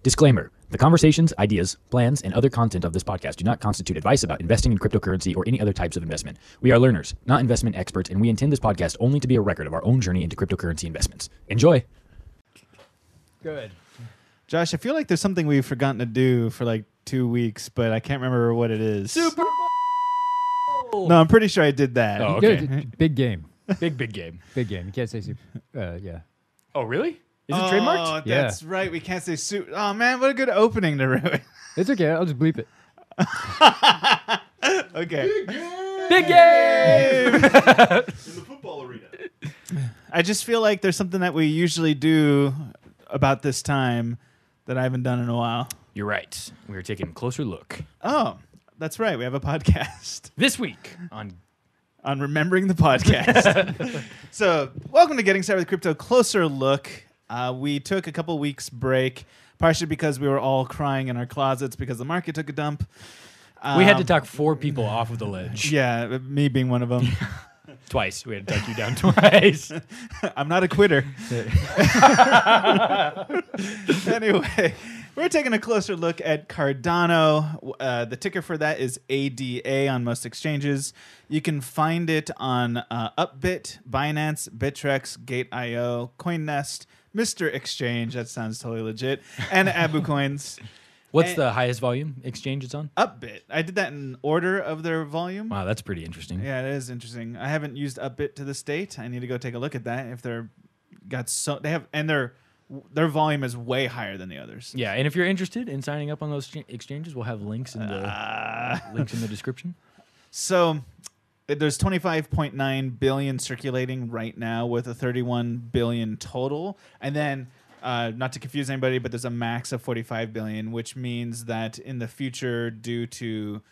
Disclaimer. The conversations, ideas, plans, and other content of this podcast do not constitute advice about investing in cryptocurrency or any other types of investment. We are learners, not investment experts, and we intend this podcast only to be a record of our own journey into cryptocurrency investments. Enjoy. Good. Josh, I feel like there's something we've forgotten to do for like 2 weeks, but I can't remember what it is. Super Bowl! No, I'm pretty sure I did that. Oh, okay. Good. Big game. Big game. Big game. You can't say super. Yeah. Oh, really? Is it trademarked? Oh, that's right. We can't say super. Oh, man, what a good opening to ruin. It's okay. I'll just bleep it. Okay. Big game! In the football arena. I just feel like there's something that we usually do about this time that I haven't done in a while. You're right. We're taking a closer look. Oh, that's right. We have a podcast This week on... remembering the podcast. So, welcome to Getting Started with Crypto. Closer look. We took a couple weeks break, partially because we were all crying in our closets because the market took a dump. We had to talk 4 people off of the ledge. Yeah, me being one of them. Twice. We had to talk you down twice. I'm not a quitter. Anyway, we're taking a closer look at Cardano. The ticker for that is ADA on most exchanges. You can find it on Upbit, Binance, Bittrex, Gate.io, CoinNest, Mr. Exchange, that sounds totally legit, and Abu Coins. What's the highest volume exchange it's on? Upbit. I did that in order of their volume. Wow, that's pretty interesting. Yeah, it is interesting. I haven't used Upbit to this date. I need to go take a look at that. If they're got so they have and their volume is way higher than the others. Yeah, and if you're interested in signing up on those exchanges, we'll have links in the description. So there's 25.9 billion circulating right now with a 31 billion total, and then. Not to confuse anybody, but there's a max of 45 billion, which means that in the future, due to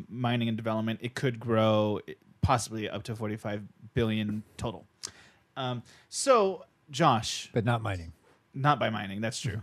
mining and development, it could grow possibly up to 45 billion total. So, Josh. But not mining. Not by mining, that's true.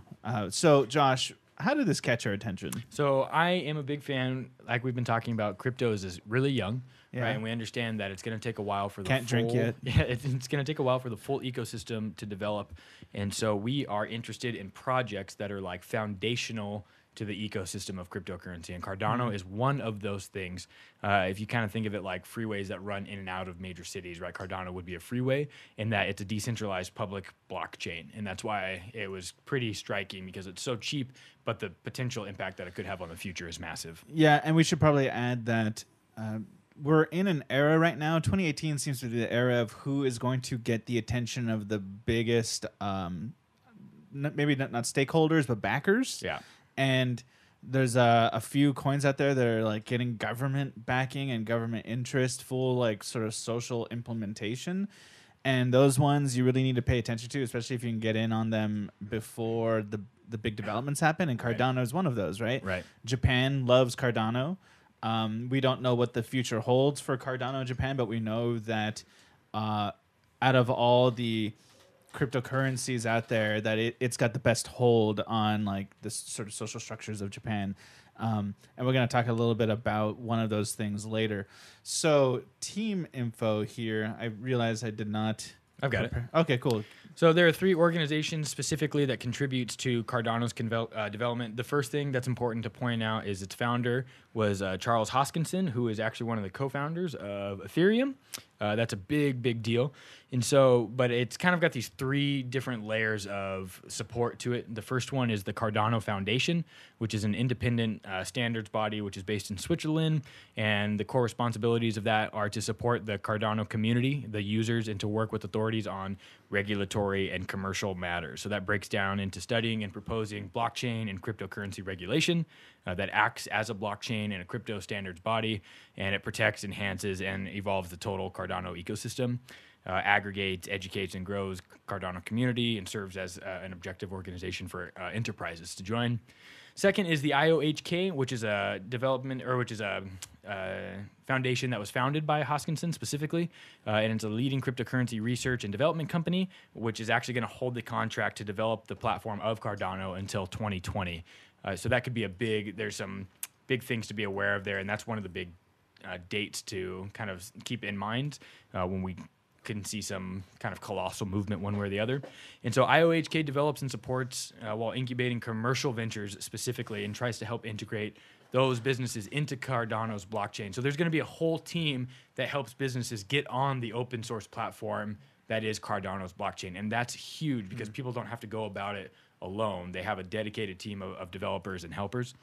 So, Josh, how did this catch our attention? So I am a big fan, like we've been talking about, crypto is really young. Yeah. Right, and we understand that it's going to take a while for the Can't drink yet. Yeah, it's going to take a while for the full ecosystem to develop, and so we are interested in projects that are like foundational to the ecosystem of cryptocurrency, and Cardano is one of those things. If you kind of think of it like freeways that run in and out of major cities, right? Cardano would be a freeway, in that it's a decentralized public blockchain, and that's why it was pretty striking because it's so cheap, but the potential impact that it could have on the future is massive. Yeah, and we should probably add that. We're in an era right now. 2018 seems to be the era of who is going to get the attention of the biggest, maybe not stakeholders, but backers. Yeah. And there's a few coins out there that are like getting government backing and government interest, full like sort of social implementation. And those ones you really need to pay attention to, especially if you can get in on them before the big developments happen. And Cardano is one of those, right? Right. Japan loves Cardano. We don't know what the future holds for Cardano in Japan, but we know that out of all the cryptocurrencies out there, that it's got the best hold on like the sort of social structures of Japan. And we're going to talk a little bit about one of those things later. So team info here. I realized I did not. I've got it. Okay, cool. So there are 3 organizations specifically that contributes to Cardano's development. The first thing that's important to point out is its founder was Charles Hoskinson, who is actually one of the co-founders of Ethereum. That's a big deal. And so, but it's kind of got these 3 different layers of support to it. The first one is the Cardano Foundation, which is an independent standards body, which is based in Switzerland. And the core responsibilities of that are to support the Cardano community, the users, and to work with authorities on regulatory and commercial matters. So that breaks down into studying and proposing blockchain and cryptocurrency regulation that acts as a blockchain and a crypto standards body, and it protects, enhances, and evolves the total Cardano ecosystem, aggregates, educates, and grows Cardano community, and serves as an objective organization for enterprises to join. Second is the IOHK, which is a foundation that was founded by Hoskinson specifically, and it's a leading cryptocurrency research and development company, which is actually going to hold the contract to develop the platform of Cardano until 2020. So that could be there's some big things to be aware of there, and that's one of the big dates to kind of keep in mind when we can see some kind of colossal movement one way or the other. And so IOHK develops and supports while incubating commercial ventures specifically, and tries to help integrate those businesses into Cardano's blockchain. So there's going to be a whole team that helps businesses get on the open source platform that is Cardano's blockchain. And that's huge because people don't have to go about it alone. They have a dedicated team of developers and helpers.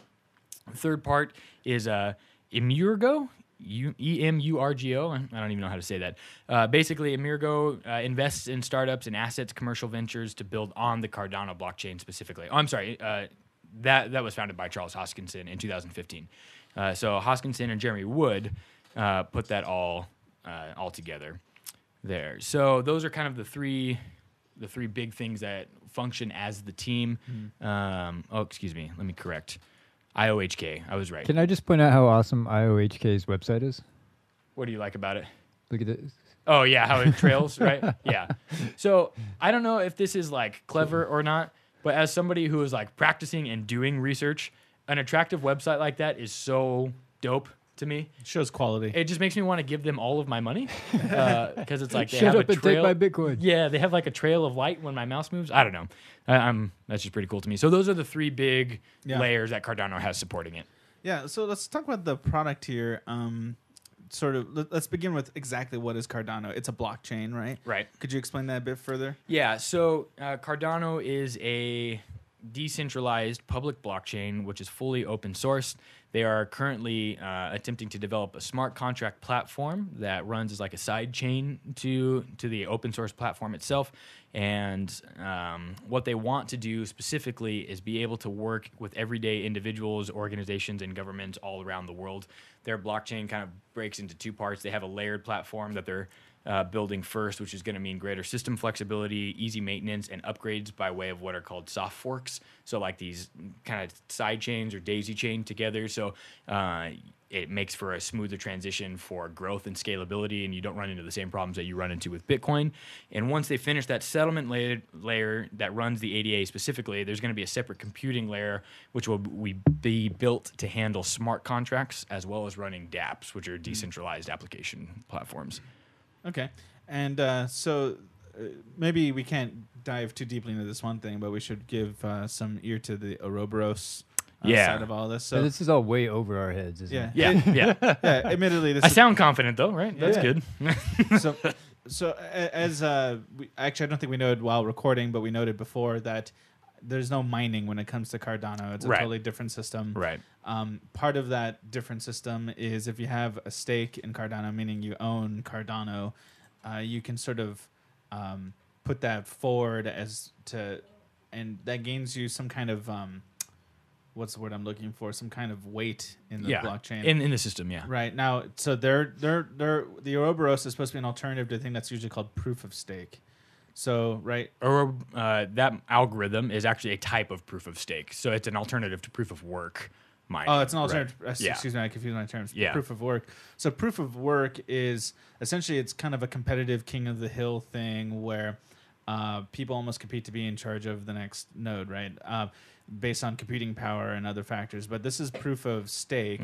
The third part is Emurgo. EMURGO. I don't even know how to say that. Basically, Emurgo invests in startups and assets, commercial ventures to build on the Cardano blockchain specifically. Oh, I'm sorry. That was founded by Charles Hoskinson in 2015. So Hoskinson and Jeremy Wood put that all together there. So those are kind of the three big things that function as the team. Excuse me. Let me correct. IOHK. I was right. Can I just point out how awesome IOHK's website is? What do you like about it? Look at this. Oh, yeah, how it trails, right? Yeah. So I don't know if this is like clever or not, but as somebody who is like practicing and doing research, an attractive website like that is so dope to me. It shows quality. It just makes me want to give them all of my money because it's like they Shut have up a and trail. take my Bitcoin. Yeah, they have like a trail of light when my mouse moves. I don't know. That's just pretty cool to me. So those are the three big layers that Cardano has supporting it. Yeah, so let's talk about the product here. Let's begin with exactly what is Cardano. It's a blockchain, right? Right. Could you explain that a bit further? Yeah, so Cardano is a decentralized public blockchain, which is fully open source. They are currently attempting to develop a smart contract platform that runs as like a side chain to the open source platform itself. And what they want to do specifically is be able to work with everyday individuals, organizations, and governments all around the world. Their blockchain kind of breaks into two parts. They have a layered platform that they're building first, which is going to mean greater system flexibility, easy maintenance, and upgrades by way of what are called soft forks. So like these kind of side chains or daisy chain together. So it makes for a smoother transition for growth and scalability, and you don't run into the same problems that you run into with Bitcoin. And once they finish that settlement layer that runs the ADA specifically, there's going to be a separate computing layer, which will be built to handle smart contracts as well as running dApps, which are decentralized application platforms. Okay. And maybe we can't dive too deeply into this one thing, but we should give some ear to the Ouroboros side of all this. So This is all way over our heads, isn't it? Yeah. Admittedly, this I sound confident though, right? That's good. I don't think we noted while recording, but we noted before that there's no mining when it comes to Cardano. It's a totally different system. Right. Part of that different system is if you have a stake in Cardano, meaning you own Cardano, you can sort of put that forward and that gains you some kind of what's the word I'm looking for? Some kind of weight in the blockchain. In the system, yeah. Right. Now, so the Ouroboros is supposed to be an alternative to a thing that's usually called proof of stake. So, right. Or that algorithm is actually a type of proof of stake. So it's an alternative to proof of work mining. Oh, it's an alternative. Right. Excuse me, I confused my terms. Yeah. Proof of work. So proof of work is essentially it's kind of a competitive king of the hill thing where people almost compete to be in charge of the next node, right? Based on computing power and other factors. But this is proof of stake,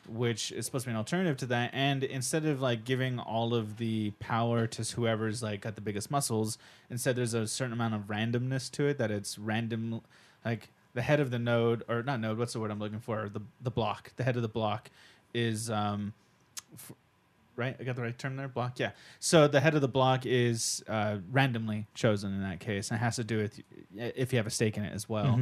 which is supposed to be an alternative to that. And instead of like giving all of the power to whoever's like got the biggest muscles, instead there's a certain amount of randomness to it, that it's random, like the head of the node, or not node, what's the word I'm looking for? The block. The head of the block is right? I got the right term there? Block? Yeah. So the head of the block is randomly chosen in that case, and it has to do with if you have a stake in it as well.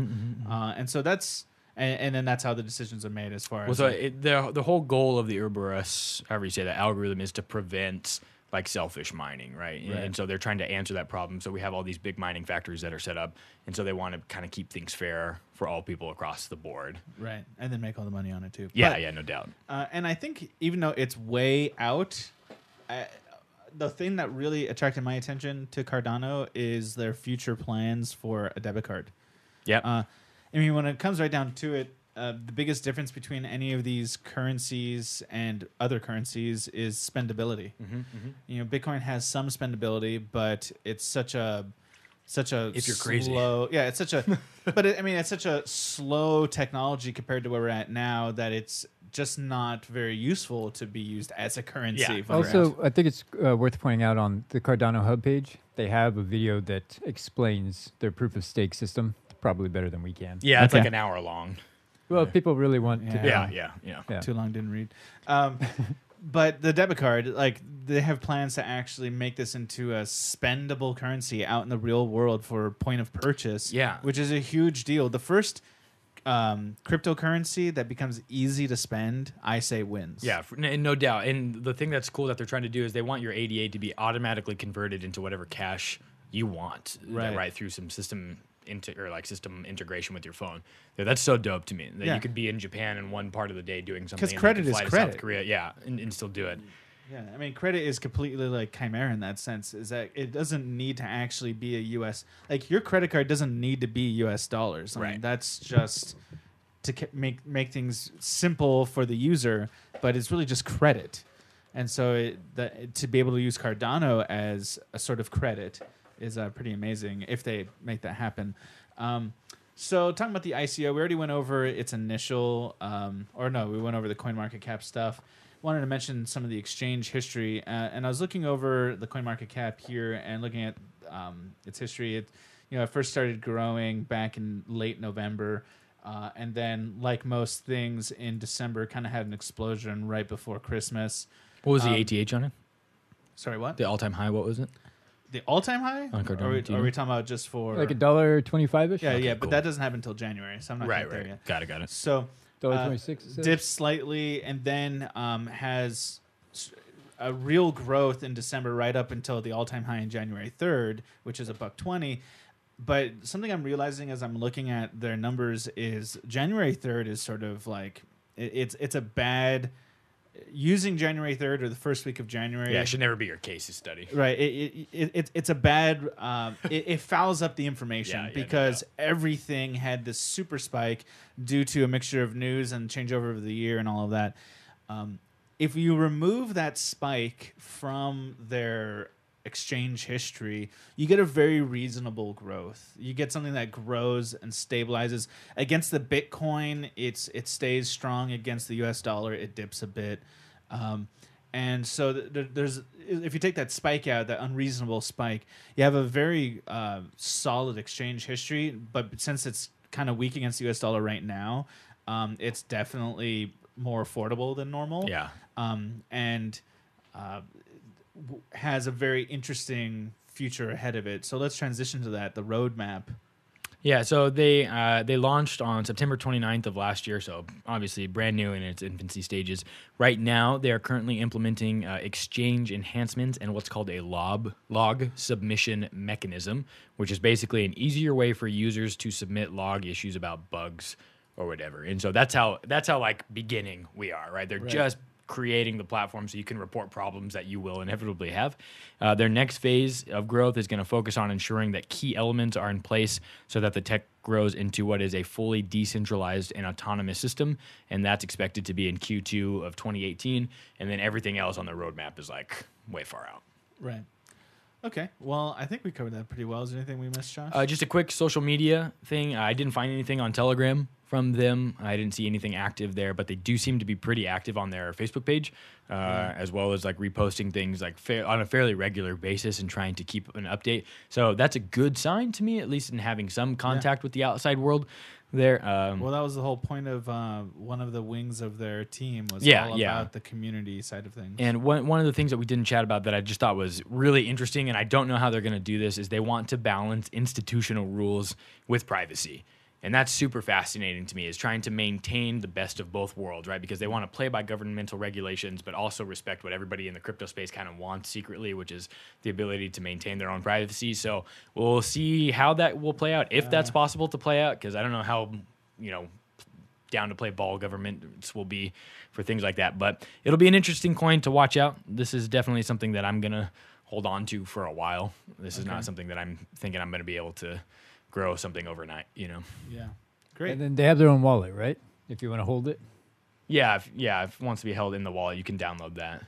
And so that's... And then that's how the decisions are made as far as... Well, so the whole goal of the Ouroboros, however you say that, algorithm is to prevent like selfish mining, right? And so they're trying to answer that problem. So we have all these big mining factories that are set up, and so they want to kind of keep things fair for all people across the board. Right, and then make all the money on it too. Yeah, no doubt. And I think even though it's way out, the thing that really attracted my attention to Cardano is their future plans for a debit card. Yeah. I mean, when it comes right down to it, the biggest difference between any of these currencies and other currencies is spendability. You know, Bitcoin has some spendability, but it's such a if you're crazy. It's such a it's such a slow technology compared to where we're at now that it's just not very useful to be used as a currency. Yeah. Also, I think it's worth pointing out on the Cardano hub page, they have a video that explains their proof of stake system probably better than we can. Yeah, it's Okay. like an hour long. Well, people really want to. Yeah. Too long, didn't read. But the debit card, like they have plans to actually make this into a spendable currency out in the real world for point of purchase. Yeah. Which is a huge deal. The first cryptocurrency that becomes easy to spend, I say wins. Yeah, no doubt. And the thing that's cool that they're trying to do is they want your ADA to be automatically converted into whatever cash you want, right through some system system integration with your phone. Yeah, that's so dope to me that you could be in Japan in one part of the day doing something. Because credit is fly to credit. South Korea, and still do it. Yeah, I mean, credit is completely like chimera in that sense. Is that it doesn't need to actually be a U.S. Like your credit card doesn't need to be U.S. dollars. I mean, that's just to make things simple for the user, but it's really just credit. And so to be able to use Cardano as a sort of credit is pretty amazing if they make that happen. So talking about the ICO, we already went over its initial, we went over the CoinMarketCap stuff. Wanted to mention some of the exchange history, and I was looking over the CoinMarketCap here and looking at its history. It first started growing back in late November, and then, like most things, in December, kind of had an explosion right before Christmas. What was the ATH on it? Sorry, what? The all-time high, what was it? The all-time high? On Cardano, Are we talking about just for... Like $1.25-ish? Yeah, Okay, but cool. that doesn't happen until January, so I'm not quite there yet. Got it. So... $1.26. dips slightly and then has a real growth in December right up until the all-time high in January 3rd, which is $1.20. But something I'm realizing as I'm looking at their numbers is January 3rd is sort of like it's a bad using January 3rd or the first week of January. Yeah, it should never be your case study. Right. It's a bad... it fouls up the information because everything had this super spike due to a mixture of news and changeover of the year and all of that. If you remove that spike from their exchange history, you get a very reasonable growth. You get something that grows and stabilizes. Against the Bitcoin, it stays strong. Against the US dollar, it dips a bit. And so there's, if you take that spike out, that unreasonable spike, you have a very solid exchange history. But since it's kind of weak against the US dollar right now, it's definitely more affordable than normal. Yeah. And has a very interesting future ahead of it. So let's transition to that, the roadmap. Yeah, so they launched on September 29th of last year, so obviously brand new in its infancy stages. Right now, they are currently implementing exchange enhancements and what's called a log submission mechanism, which is basically an easier way for users to submit log issues about bugs or whatever. And so that's how like beginning we are, right? They're just creating the platform so you can report problems that you will inevitably have. Their next phase of growth is going to focus on ensuring that key elements are in place so that the tech grows into what is a fully decentralized and autonomous system, and that's expected to be in Q2 of 2018, and then everything else on the roadmap is like way far out. Right. Okay. Well, I think we covered that pretty well. Is there anything we missed, Josh? Just a quick social media thing. I didn't find anything on Telegram from them. I didn't see anything active there, but they do seem to be pretty active on their Facebook page, as well as like reposting things like on a fairly regular basis and trying to keep an update. So that's a good sign to me, at least in having some contact with the outside world there. Well, that was the whole point of one of the wings of their team was all about the community side of things. And one of the things that we didn't chat about that I just thought was really interesting, and I don't know how they're going to do this, is they want to balance institutional rules with privacy. And that's super fascinating to me, is trying to maintain the best of both worlds, right? Because they want to play by governmental regulations, but also respect what everybody in the crypto space kind of wants secretly, which is the ability to maintain their own privacy. So we'll see how that will play out, if that's possible to play out, because I don't know how, down to play ball governments will be for things like that. But it'll be an interesting coin to watch out. This is definitely something that I'm going to hold on to for a while. This is not something that I'm thinking I'm going to be able to grow something overnight, Yeah. Great. And then they have their own wallet, right? If you want to hold it. Yeah, if it wants to be held in the wallet, you can download that.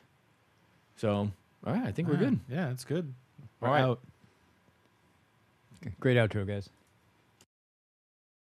So, all right, I think we're good. Yeah, it's good. All right. Out. Great outro, guys.